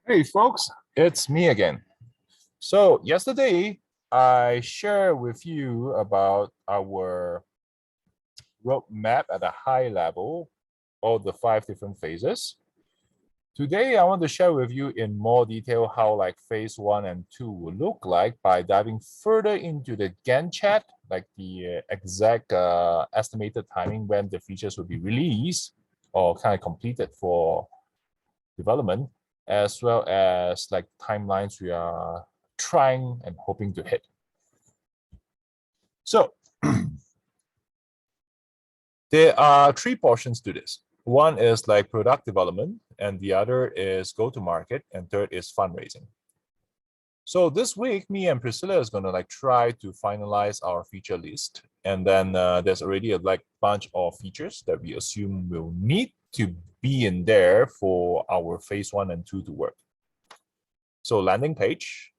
Hey folks, it's me again. So yesterday I shared with you about our roadmap at a high level, all the 5 different phases. Today I want to share with you in more detail how like phase 1 and 2 will look like by diving further into the Gantt chart, like the exact estimated timing when the features will be released or kind of completed for development, as well as like timelines we are trying and hoping to hit. So there are 3 portions to this. One is like product development, and the other is go-to-market, and third is fundraising. So this week, me and Priscilla is going to like try to finalize our feature list. And then there's already a like bunch of features that we assume will need to be in there for our phase 1 and 2 to work. So landing page,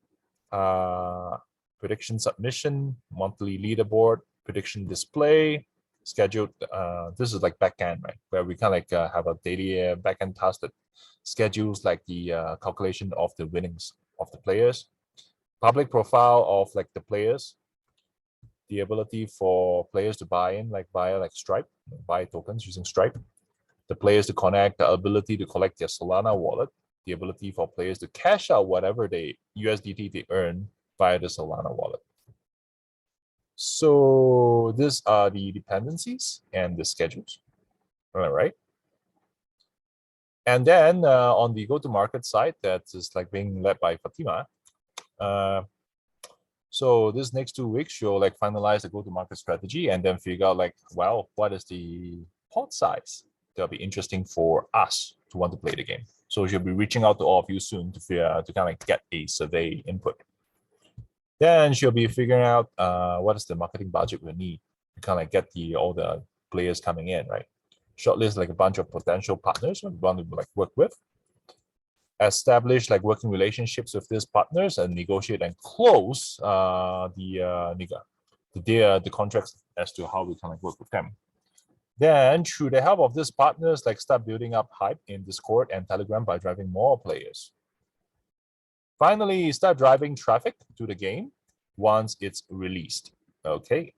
prediction submission, monthly leaderboard, prediction display, scheduled. This is like backend, right? Where we kind of like have a daily backend task that schedules like the calculation of the winnings of the players, public profile of like the players, the ability for players to buy in like via like Stripe, buy tokens using Stripe, the players to connect, the ability to collect their Solana wallet, the ability for players to cash out whatever they USDT they earn via the Solana wallet. So these are the dependencies and the schedules. All right. And then on the go-to-market side, that is like being led by Fatima. So this next 2 weeks, she'll like finalize the go-to-market strategy and then figure out like, well, what is the pot size that'll be interesting for us to want to play the game. So she'll be reaching out to all of you soon to kind of like get a survey input. Then she'll be figuring out what is the marketing budget we need to kind of like get all the players coming in, right? Shortlist like a bunch of potential partners we want to like work with. Establish like working relationships with these partners and negotiate and close the contracts as to how we can like work with them. Then through the help of these partners, like start building up hype in Discord and Telegram by driving more players. Finally, start driving traffic to the game once it's released. Okay.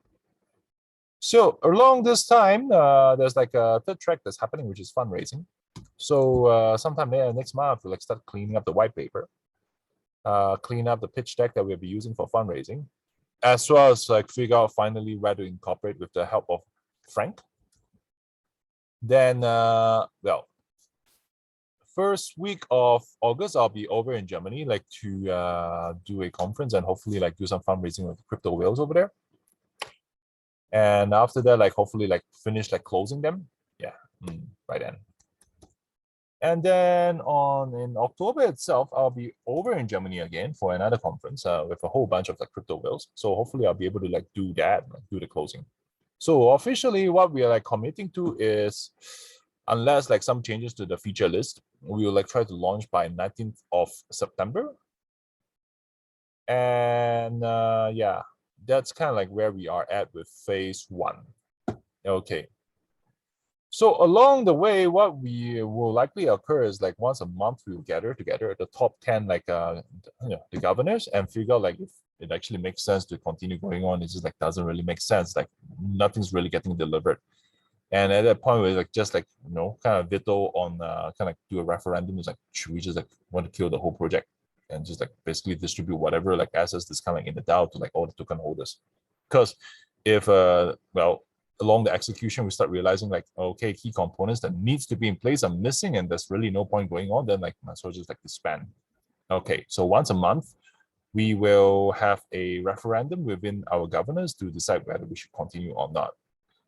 So along this time, there's like a third track that's happening, which is fundraising. So sometime next month, we'll like start cleaning up the white paper, clean up the pitch deck that we'll be using for fundraising, as well as like figure out finally where to incorporate with the help of Frank. Then, well, first week of August, I'll be over in Germany, like to do a conference and hopefully like do some fundraising with crypto whales over there. And after that, like hopefully like finish like closing them. Yeah, by then. And then in October itself, I'll be over in Germany again for another conference with a whole bunch of like crypto whales. So hopefully I'll be able to like do that, like, do the closing. So officially what we are like committing to is, unless like some changes to the feature list, we will like try to launch by 19th of September. And yeah, that's kind of like where we are at with phase 1. Okay. So along the way, what we will likely occur is like once a month we'll gather together at the top 10 like the governors and figure out like if it actually makes sense to continue going on. It just like doesn't really make sense. Like nothing's really getting delivered. And at that point, we're like just like kind of veto on kind of do a referendum. It's like should we just like want to kill the whole project and just like basically distribute whatever like assets that's coming in the DAO to like all the token holders? Because if well, along the execution, we start realizing like, okay, key components that needs to be in place are missing and there's really no point going on, then like might as well just like disband. Okay, so once a month, we will have a referendum within our governors to decide whether we should continue or not.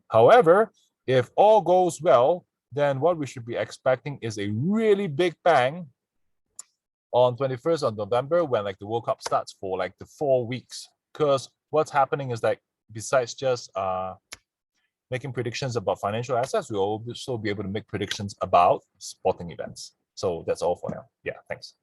However, if all goes well, then what we should be expecting is a really big bang on 21st of November when like the World Cup starts for like the 4 weeks. Because what's happening is that besides just making predictions about financial assets, we'll also be able to make predictions about sporting events. So that's all for now. Yeah, thanks.